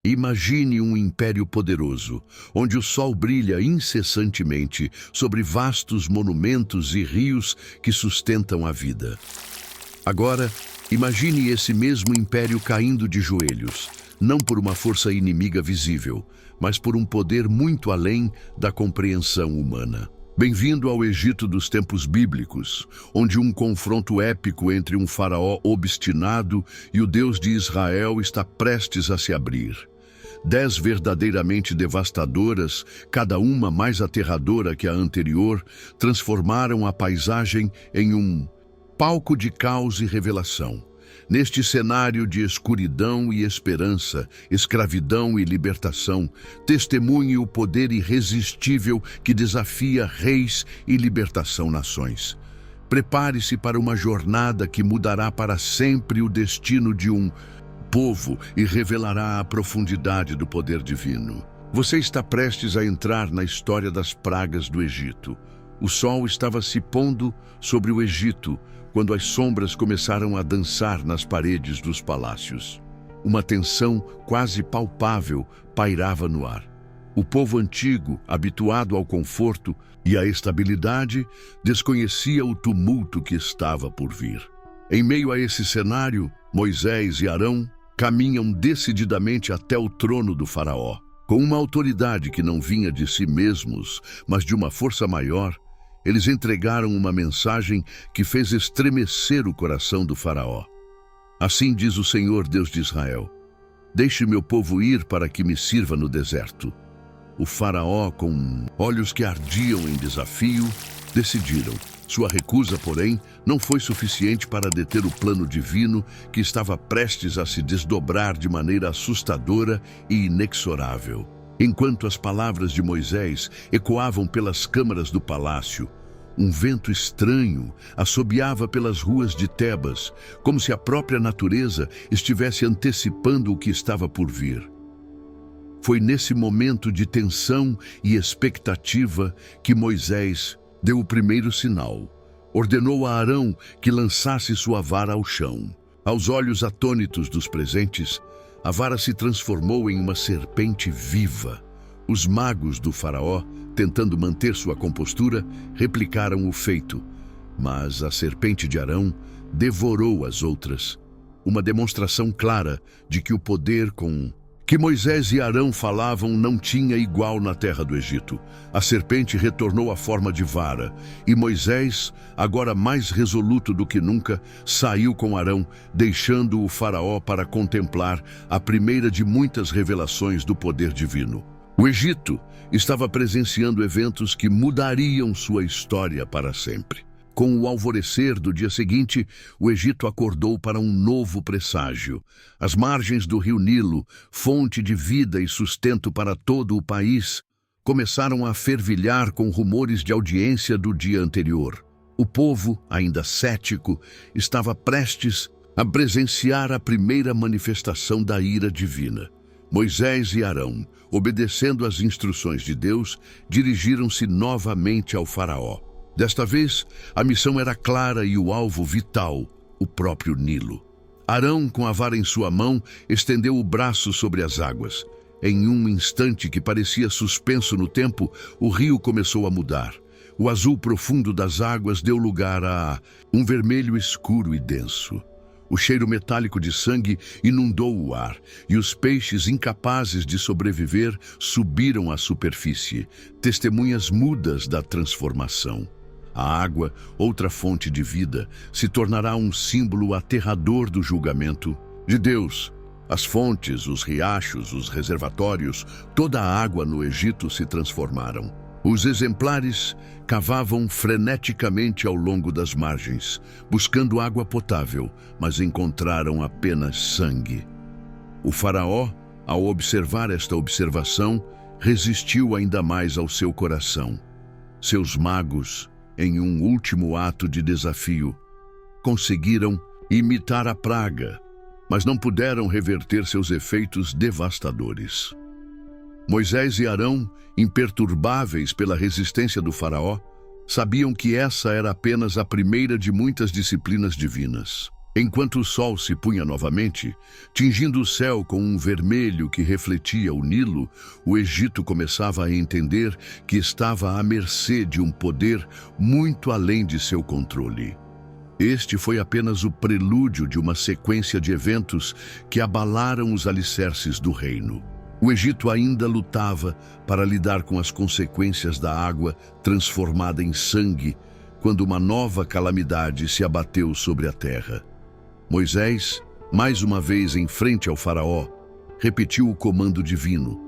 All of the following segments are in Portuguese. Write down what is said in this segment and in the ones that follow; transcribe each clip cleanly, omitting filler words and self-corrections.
Imagine um império poderoso, onde o sol brilha incessantemente sobre vastos monumentos e rios que sustentam a vida. Agora, imagine esse mesmo império caindo de joelhos, não por uma força inimiga visível, mas por um poder muito além da compreensão humana. Bem-vindo ao Egito dos tempos bíblicos, onde um confronto épico entre um faraó obstinado e o Deus de Israel está prestes a se abrir. 10 verdadeiramente devastadoras, cada uma mais aterradora que a anterior, transformaram a paisagem em um palco de caos e revelação. Neste cenário de escuridão e esperança, escravidão e libertação, testemunhe o poder irresistível que desafia reis e libertação nações. Prepare-se para uma jornada que mudará para sempre o destino de um povo e revelará a profundidade do poder divino. Você está prestes a entrar na história das pragas do Egito. O sol estava se pondo sobre o Egito quando as sombras começaram a dançar nas paredes dos palácios. Uma tensão quase palpável pairava no ar. O povo antigo, habituado ao conforto e à estabilidade, desconhecia o tumulto que estava por vir. Em meio a esse cenário, Moisés e Arão caminham decididamente até o trono do faraó. Com uma autoridade que não vinha de si mesmos, mas de uma força maior, eles entregaram uma mensagem que fez estremecer o coração do faraó. Assim diz o Senhor, Deus de Israel: deixe meu povo ir para que me sirva no deserto. O faraó, com olhos que ardiam em desafio, decidiram. Sua recusa, porém, não foi suficiente para deter o plano divino que estava prestes a se desdobrar de maneira assustadora e inexorável. Enquanto as palavras de Moisés ecoavam pelas câmaras do palácio, um vento estranho assobiava pelas ruas de Tebas, como se a própria natureza estivesse antecipando o que estava por vir. Foi nesse momento de tensão e expectativa que Moisés deu o primeiro sinal. Ordenou a Arão que lançasse sua vara ao chão. Aos olhos atônitos dos presentes, a vara se transformou em uma serpente viva. Os magos do faraó, tentando manter sua compostura, replicaram o feito, mas a serpente de Arão devorou as outras. Uma demonstração clara de que o poder que Moisés e Arão falavam não tinha igual na terra do Egito. A serpente retornou à forma de vara, e Moisés, agora mais resoluto do que nunca, saiu com Arão, deixando o faraó para contemplar a primeira de muitas revelações do poder divino. O Egito estava presenciando eventos que mudariam sua história para sempre. Com o alvorecer do dia seguinte, o Egito acordou para um novo presságio. As margens do rio Nilo, fonte de vida e sustento para todo o país, começaram a fervilhar com rumores de audiência do dia anterior. O povo, ainda cético, estava prestes a presenciar a primeira manifestação da ira divina. Moisés e Arão, obedecendo às instruções de Deus, dirigiram-se novamente ao faraó. Desta vez, a missão era clara e o alvo vital, o próprio Nilo. Arão, com a vara em sua mão, estendeu o braço sobre as águas. Em um instante que parecia suspenso no tempo, o rio começou a mudar. O azul profundo das águas deu lugar a um vermelho escuro e denso. O cheiro metálico de sangue inundou o ar, e os peixes incapazes de sobreviver subiram à superfície, testemunhas mudas da transformação. A água, outra fonte de vida, se tornará um símbolo aterrador do julgamento de Deus. As fontes, os riachos, os reservatórios, toda a água no Egito se transformaram. Os exemplares cavavam freneticamente ao longo das margens, buscando água potável, mas encontraram apenas sangue. O faraó, ao observar esta observação, resistiu ainda mais ao seu coração. Seus magos, em um último ato de desafio, conseguiram imitar a praga, mas não puderam reverter seus efeitos devastadores. Moisés e Arão, imperturbáveis pela resistência do faraó, sabiam que essa era apenas a primeira de muitas disciplinas divinas. Enquanto o sol se punha novamente, tingindo o céu com um vermelho que refletia o Nilo, o Egito começava a entender que estava à mercê de um poder muito além de seu controle. Este foi apenas o prelúdio de uma sequência de eventos que abalaram os alicerces do reino. O Egito ainda lutava para lidar com as consequências da água transformada em sangue, quando uma nova calamidade se abateu sobre a terra. Moisés, mais uma vez em frente ao faraó, repetiu o comando divino,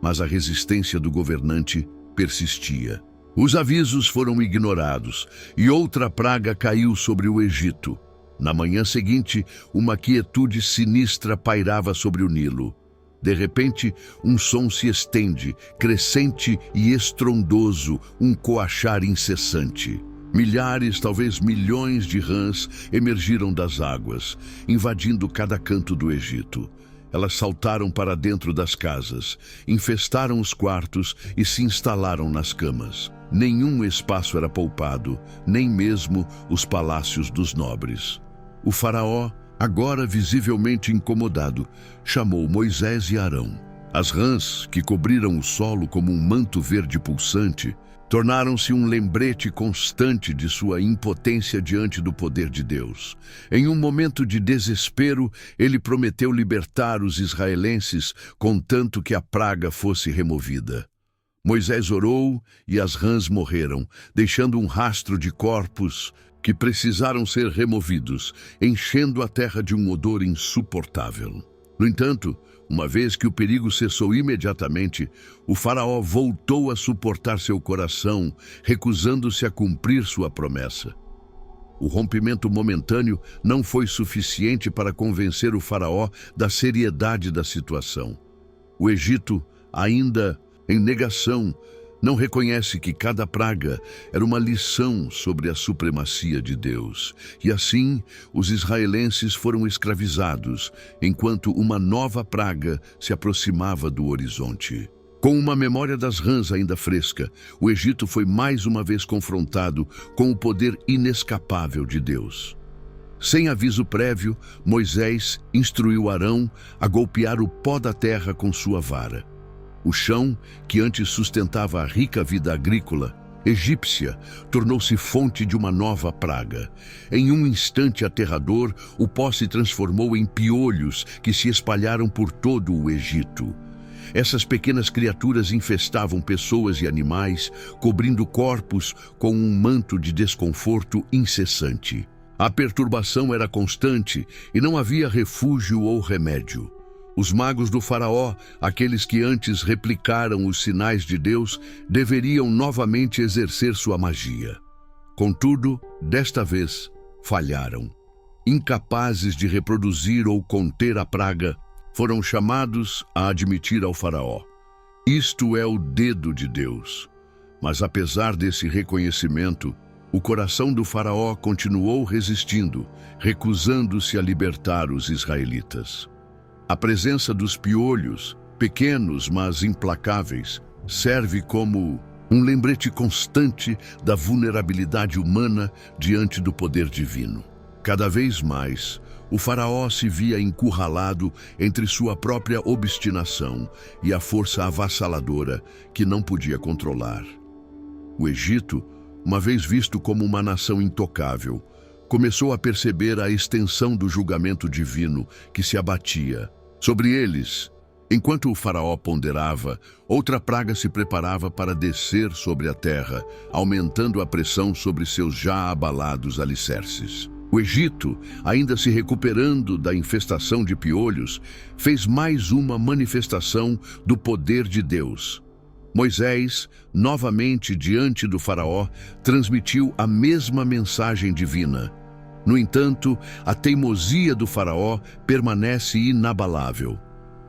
mas a resistência do governante persistia. Os avisos foram ignorados e outra praga caiu sobre o Egito. Na manhã seguinte, uma quietude sinistra pairava sobre o Nilo. De repente, um som se estende, crescente e estrondoso, um coachar incessante. Milhares, talvez milhões de rãs emergiram das águas, invadindo cada canto do Egito. Elas saltaram para dentro das casas, infestaram os quartos e se instalaram nas camas. Nenhum espaço era poupado, nem mesmo os palácios dos nobres. O faraó, agora visivelmente incomodado, chamou Moisés e Arão. As rãs, que cobriram o solo como um manto verde pulsante, tornaram-se um lembrete constante de sua impotência diante do poder de Deus. Em um momento de desespero, ele prometeu libertar os israelenses, contanto que a praga fosse removida. Moisés orou e as rãs morreram, deixando um rastro de corpos que precisaram ser removidos, enchendo a terra de um odor insuportável. No entanto, uma vez que o perigo cessou imediatamente, o faraó voltou a suportar seu coração, recusando-se a cumprir sua promessa. O rompimento momentâneo não foi suficiente para convencer o faraó da seriedade da situação. O Egito, ainda em negação, não reconhece que cada praga era uma lição sobre a supremacia de Deus. E assim, os israelenses foram escravizados, enquanto uma nova praga se aproximava do horizonte. Com uma memória das rãs ainda fresca, o Egito foi mais uma vez confrontado com o poder inescapável de Deus. Sem aviso prévio, Moisés instruiu Arão a golpear o pó da terra com sua vara. O chão, que antes sustentava a rica vida agrícola egípcia, tornou-se fonte de uma nova praga. Em um instante aterrador, o pó se transformou em piolhos que se espalharam por todo o Egito. Essas pequenas criaturas infestavam pessoas e animais, cobrindo corpos com um manto de desconforto incessante. A perturbação era constante e não havia refúgio ou remédio. Os magos do faraó, aqueles que antes replicaram os sinais de Deus, deveriam novamente exercer sua magia. Contudo, desta vez, falharam. Incapazes de reproduzir ou conter a praga, foram chamados a admitir ao faraó: isto é o dedo de Deus. Mas apesar desse reconhecimento, o coração do faraó continuou resistindo, recusando-se a libertar os israelitas. A presença dos piolhos, pequenos mas implacáveis, serve como um lembrete constante da vulnerabilidade humana diante do poder divino. Cada vez mais, o faraó se via encurralado entre sua própria obstinação e a força avassaladora que não podia controlar. O Egito, uma vez visto como uma nação intocável, começou a perceber a extensão do julgamento divino que se abatia sobre eles. Enquanto o faraó ponderava, outra praga se preparava para descer sobre a terra, aumentando a pressão sobre seus já abalados alicerces. O Egito, ainda se recuperando da infestação de piolhos, fez mais uma manifestação do poder de Deus. Moisés, novamente diante do faraó, transmitiu a mesma mensagem divina. No entanto, a teimosia do faraó permanece inabalável.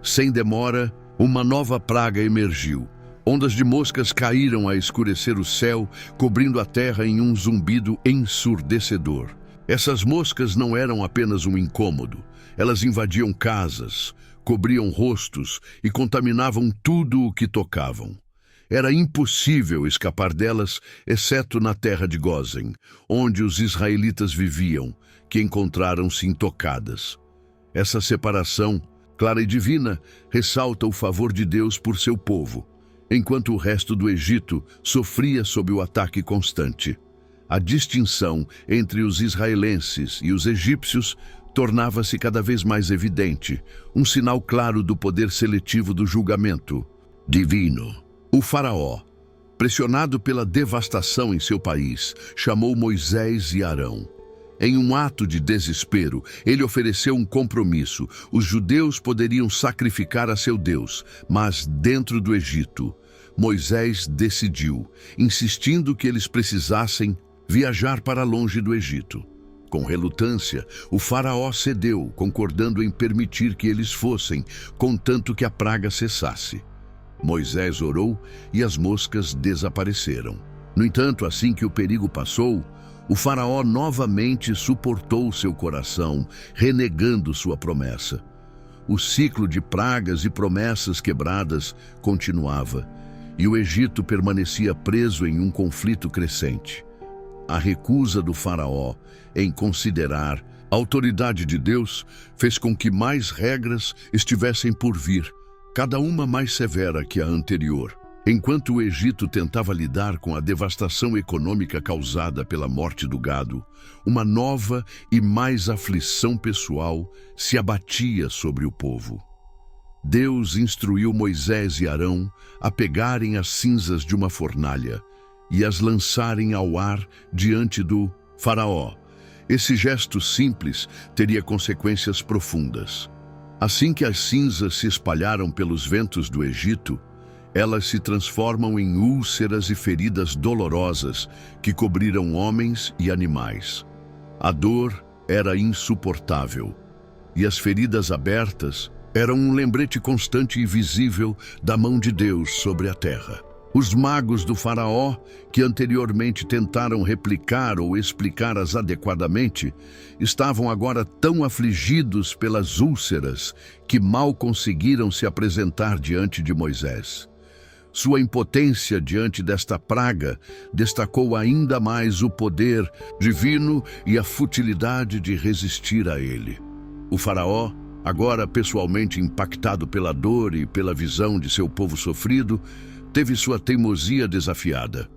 Sem demora, uma nova praga emergiu. Ondas de moscas caíram a escurecer o céu, cobrindo a terra em um zumbido ensurdecedor. Essas moscas não eram apenas um incômodo. Elas invadiam casas, cobriam rostos e contaminavam tudo o que tocavam. Era impossível escapar delas, exceto na terra de Gósen, onde os israelitas viviam, que encontraram-se intocadas. Essa separação, clara e divina, ressalta o favor de Deus por seu povo, enquanto o resto do Egito sofria sob o ataque constante. A distinção entre os israelenses e os egípcios tornava-se cada vez mais evidente, um sinal claro do poder seletivo do julgamento divino. O faraó, pressionado pela devastação em seu país, chamou Moisés e Arão. Em um ato de desespero, ele ofereceu um compromisso. Os judeus poderiam sacrificar a seu Deus, mas dentro do Egito, Moisés decidiu, insistindo que eles precisassem viajar para longe do Egito. Com relutância, o faraó cedeu, concordando em permitir que eles fossem, contanto que a praga cessasse. Moisés orou e as moscas desapareceram. No entanto, assim que o perigo passou, o faraó novamente suportou seu coração, renegando sua promessa. O ciclo de pragas e promessas quebradas continuava, e o Egito permanecia preso em um conflito crescente. A recusa do faraó em considerar a autoridade de Deus fez com que mais regras estivessem por vir, cada uma mais severa que a anterior. Enquanto o Egito tentava lidar com a devastação econômica causada pela morte do gado, uma nova e mais aflição pessoal se abatia sobre o povo. Deus instruiu Moisés e Arão a pegarem as cinzas de uma fornalha e as lançarem ao ar diante do faraó. Esse gesto simples teria consequências profundas. Assim que as cinzas se espalharam pelos ventos do Egito, elas se transformam em úlceras e feridas dolorosas que cobriram homens e animais. A dor era insuportável, e as feridas abertas eram um lembrete constante e visível da mão de Deus sobre a terra. Os magos do faraó, que anteriormente tentaram replicar ou explicá-las adequadamente, estavam agora tão afligidos pelas úlceras que mal conseguiram se apresentar diante de Moisés. Sua impotência diante desta praga destacou ainda mais o poder divino e a futilidade de resistir a ele. O faraó, agora pessoalmente impactado pela dor e pela visão de seu povo sofrido, teve sua teimosia desafiada.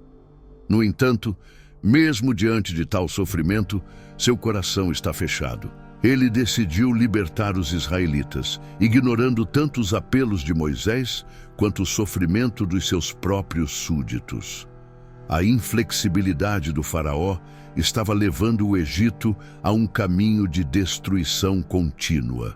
No entanto, mesmo diante de tal sofrimento, seu coração está fechado. Ele decidiu libertar os israelitas, ignorando tanto os apelos de Moisés quanto o sofrimento dos seus próprios súditos. A inflexibilidade do faraó estava levando o Egito a um caminho de destruição contínua.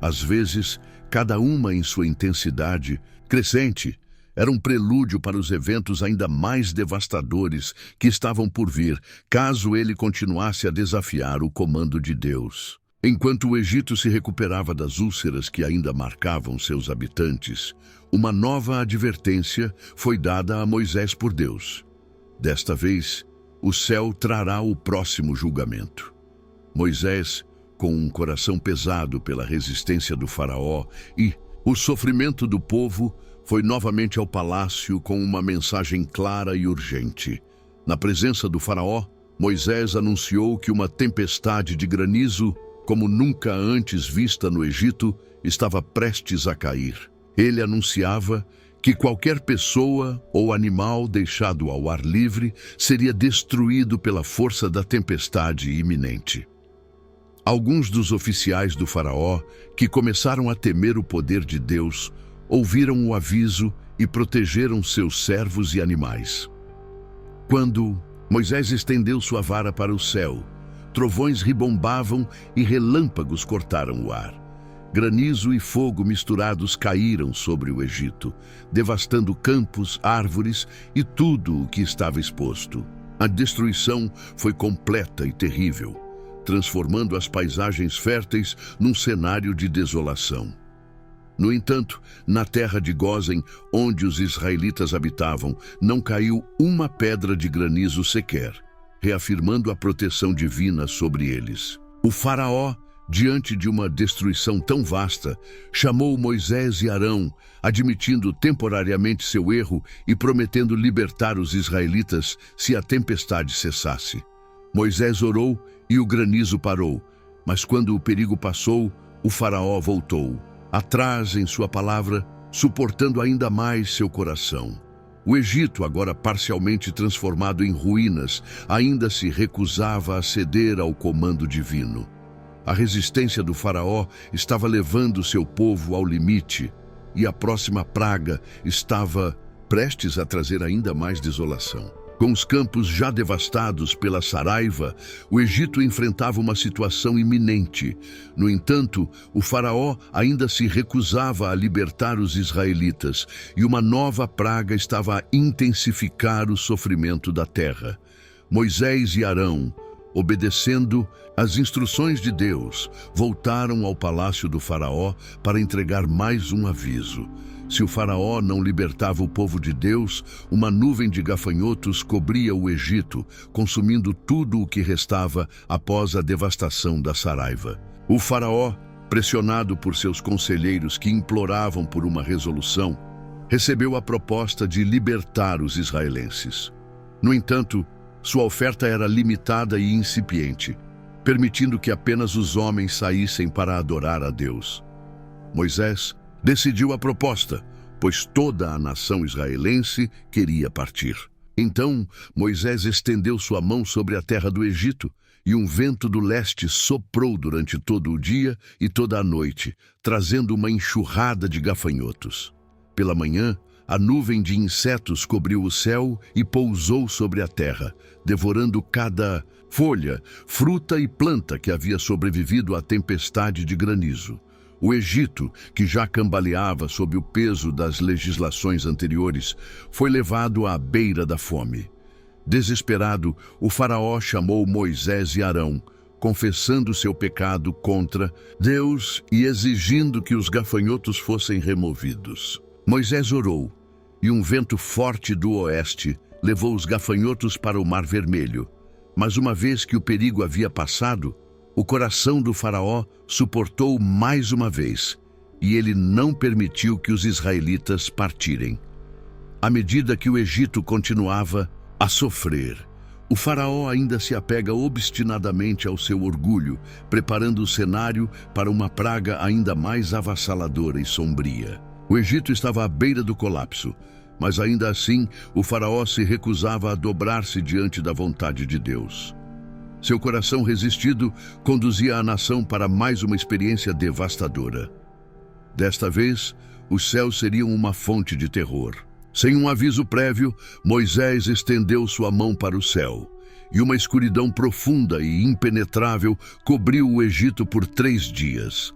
Às vezes, cada uma em sua intensidade crescente, era um prelúdio para os eventos ainda mais devastadores que estavam por vir, caso ele continuasse a desafiar o comando de Deus. Enquanto o Egito se recuperava das úlceras que ainda marcavam seus habitantes, uma nova advertência foi dada a Moisés por Deus. Desta vez, o céu trará o próximo julgamento. Moisés, com um coração pesado pela resistência do faraó e o sofrimento do povo, foi novamente ao palácio com uma mensagem clara e urgente. Na presença do faraó, Moisés anunciou que uma tempestade de granizo, como nunca antes vista no Egito, estava prestes a cair. Ele anunciava que qualquer pessoa ou animal deixado ao ar livre seria destruído pela força da tempestade iminente. Alguns dos oficiais do faraó, que começaram a temer o poder de Deus, ouviram o aviso e protegeram seus servos e animais. Quando Moisés estendeu sua vara para o céu, trovões ribombavam e relâmpagos cortaram o ar. Granizo e fogo misturados caíram sobre o Egito, devastando campos, árvores e tudo o que estava exposto. A destruição foi completa e terrível, transformando as paisagens férteis num cenário de desolação. No entanto, na terra de Gósen, onde os israelitas habitavam, não caiu uma pedra de granizo sequer, reafirmando a proteção divina sobre eles. O faraó, diante de uma destruição tão vasta, chamou Moisés e Arão, admitindo temporariamente seu erro e prometendo libertar os israelitas se a tempestade cessasse. Moisés orou e o granizo parou, mas quando o perigo passou, o faraó voltou, atrás em sua palavra, suportando ainda mais seu coração. O Egito, agora parcialmente transformado em ruínas, ainda se recusava a ceder ao comando divino. A resistência do faraó estava levando seu povo ao limite, e a próxima praga estava prestes a trazer ainda mais desolação. Com os campos já devastados pela saraiva, o Egito enfrentava uma situação iminente. No entanto, o faraó ainda se recusava a libertar os israelitas, e uma nova praga estava a intensificar o sofrimento da terra. Moisés e Arão, obedecendo às instruções de Deus, voltaram ao palácio do faraó para entregar mais um aviso. Se o faraó não libertava o povo de Deus, uma nuvem de gafanhotos cobria o Egito, consumindo tudo o que restava após a devastação da saraiva. O faraó, pressionado por seus conselheiros que imploravam por uma resolução, recebeu a proposta de libertar os israelenses. No entanto, sua oferta era limitada e incipiente, permitindo que apenas os homens saíssem para adorar a Deus. Moisés decidiu a proposta, pois toda a nação israelense queria partir. Então Moisés estendeu sua mão sobre a terra do Egito, e um vento do leste soprou durante todo o dia e toda a noite, trazendo uma enxurrada de gafanhotos. Pela manhã, a nuvem de insetos cobriu o céu e pousou sobre a terra, devorando cada folha, fruta e planta que havia sobrevivido à tempestade de granizo. O Egito, que já cambaleava sob o peso das legislações anteriores, foi levado à beira da fome. Desesperado, o faraó chamou Moisés e Arão, confessando seu pecado contra Deus e exigindo que os gafanhotos fossem removidos. Moisés orou, e um vento forte do oeste levou os gafanhotos para o Mar Vermelho. Mas uma vez que o perigo havia passado, o coração do faraó suportou mais uma vez, e ele não permitiu que os israelitas partirem. À medida que o Egito continuava a sofrer, o faraó ainda se apega obstinadamente ao seu orgulho, preparando o cenário para uma praga ainda mais avassaladora e sombria. O Egito estava à beira do colapso, mas ainda assim o faraó se recusava a dobrar-se diante da vontade de Deus. Seu coração resistido conduzia a nação para mais uma experiência devastadora. Desta vez, os céus seriam uma fonte de terror. Sem um aviso prévio, Moisés estendeu sua mão para o céu, e uma escuridão profunda e impenetrável cobriu o Egito por 3 dias.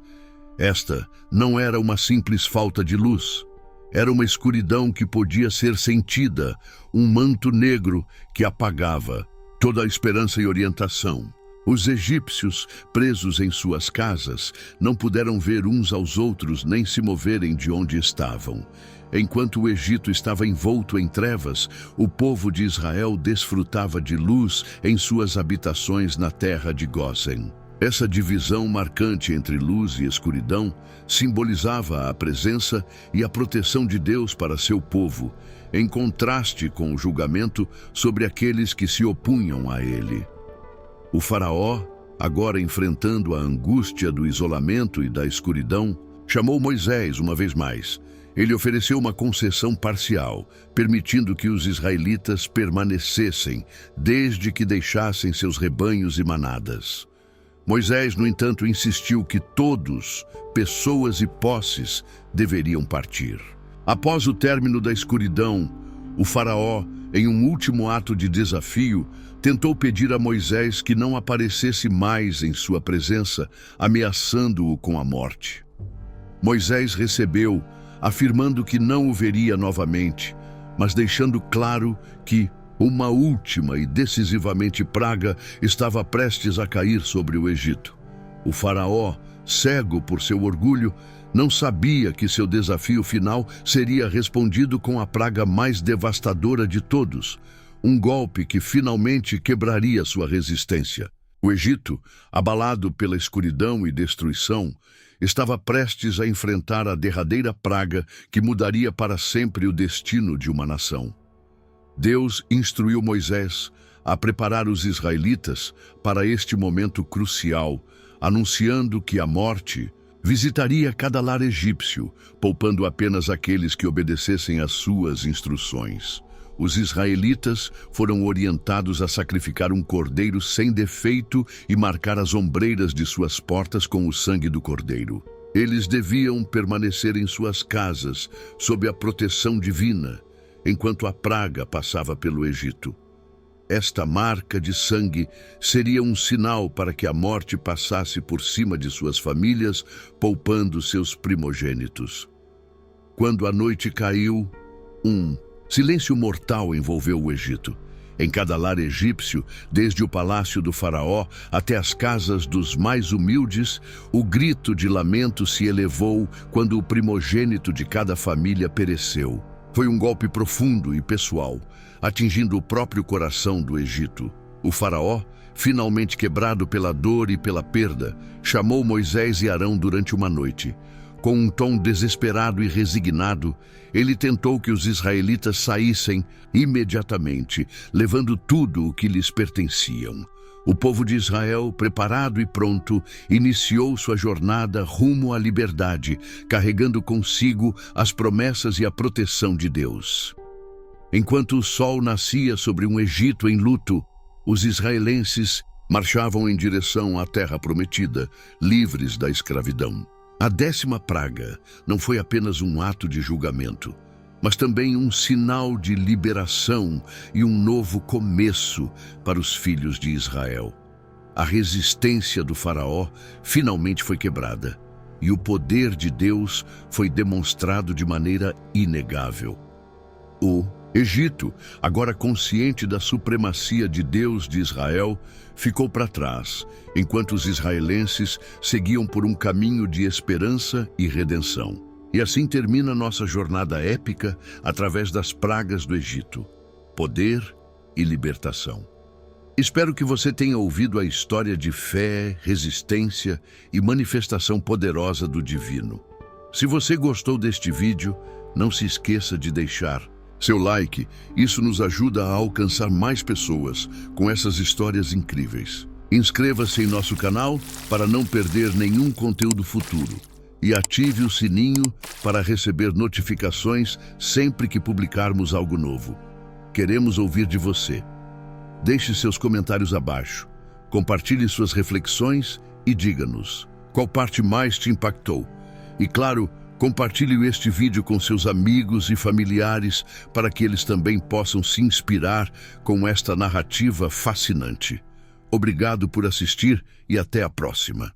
Esta não era uma simples falta de luz. Era uma escuridão que podia ser sentida, um manto negro que apagava toda a esperança e orientação. Os egípcios, presos em suas casas, não puderam ver uns aos outros nem se moverem de onde estavam. Enquanto o Egito estava envolto em trevas, o povo de Israel desfrutava de luz em suas habitações na terra de Gósen. Essa divisão marcante entre luz e escuridão simbolizava a presença e a proteção de Deus para seu povo, em contraste com o julgamento sobre aqueles que se opunham a ele. O faraó, agora enfrentando a angústia do isolamento e da escuridão, chamou Moisés uma vez mais. Ele ofereceu uma concessão parcial, permitindo que os israelitas permanecessem, desde que deixassem seus rebanhos e manadas. Moisés, no entanto, insistiu que todos, pessoas e posses, deveriam partir. Após o término da escuridão, o faraó, em um último ato de desafio, tentou pedir a Moisés que não aparecesse mais em sua presença, ameaçando-o com a morte. Moisés recebeu, afirmando que não o veria novamente, mas deixando claro que uma última e decisivamente praga estava prestes a cair sobre o Egito. O faraó, cego por seu orgulho, não sabia que seu desafio final seria respondido com a praga mais devastadora de todos, um golpe que finalmente quebraria sua resistência. O Egito, abalado pela escuridão e destruição, estava prestes a enfrentar a derradeira praga que mudaria para sempre o destino de uma nação. Deus instruiu Moisés a preparar os israelitas para este momento crucial, anunciando que a morte visitaria cada lar egípcio, poupando apenas aqueles que obedecessem às suas instruções. Os israelitas foram orientados a sacrificar um cordeiro sem defeito e marcar as ombreiras de suas portas com o sangue do cordeiro. Eles deviam permanecer em suas casas, sob a proteção divina, enquanto a praga passava pelo Egito. Esta marca de sangue seria um sinal para que a morte passasse por cima de suas famílias, poupando seus primogênitos. Quando a noite caiu, silêncio mortal envolveu o Egito. Em cada lar egípcio, desde o palácio do faraó até as casas dos mais humildes, o grito de lamento se elevou quando o primogênito de cada família pereceu. Foi um golpe profundo e pessoal, atingindo o próprio coração do Egito. O faraó, finalmente quebrado pela dor e pela perda, chamou Moisés e Arão durante uma noite. Com um tom desesperado e resignado, ele tentou que os israelitas saíssem imediatamente, levando tudo o que lhes pertenciam. O povo de Israel, preparado e pronto, iniciou sua jornada rumo à liberdade, carregando consigo as promessas e a proteção de Deus. Enquanto o sol nascia sobre um Egito em luto, os israelenses marchavam em direção à terra prometida, livres da escravidão. A 10ª praga não foi apenas um ato de julgamento, mas também um sinal de liberação e um novo começo para os filhos de Israel. A resistência do faraó finalmente foi quebrada, e o poder de Deus foi demonstrado de maneira inegável. O Egito, agora consciente da supremacia de Deus de Israel, ficou para trás, enquanto os israelenses seguiam por um caminho de esperança e redenção. E assim termina nossa jornada épica através das pragas do Egito, poder e libertação. Espero que você tenha ouvido a história de fé, resistência e manifestação poderosa do divino. Se você gostou deste vídeo, não se esqueça de deixar seu like. Isso nos ajuda a alcançar mais pessoas com essas histórias incríveis. Inscreva-se em nosso canal para não perder nenhum conteúdo futuro e ative o sininho para receber notificações sempre que publicarmos algo novo. Queremos ouvir de você. Deixe seus comentários abaixo, compartilhe suas reflexões e diga-nos qual parte mais te impactou. E claro, compartilhe este vídeo com seus amigos e familiares para que eles também possam se inspirar com esta narrativa fascinante. Obrigado por assistir e até a próxima.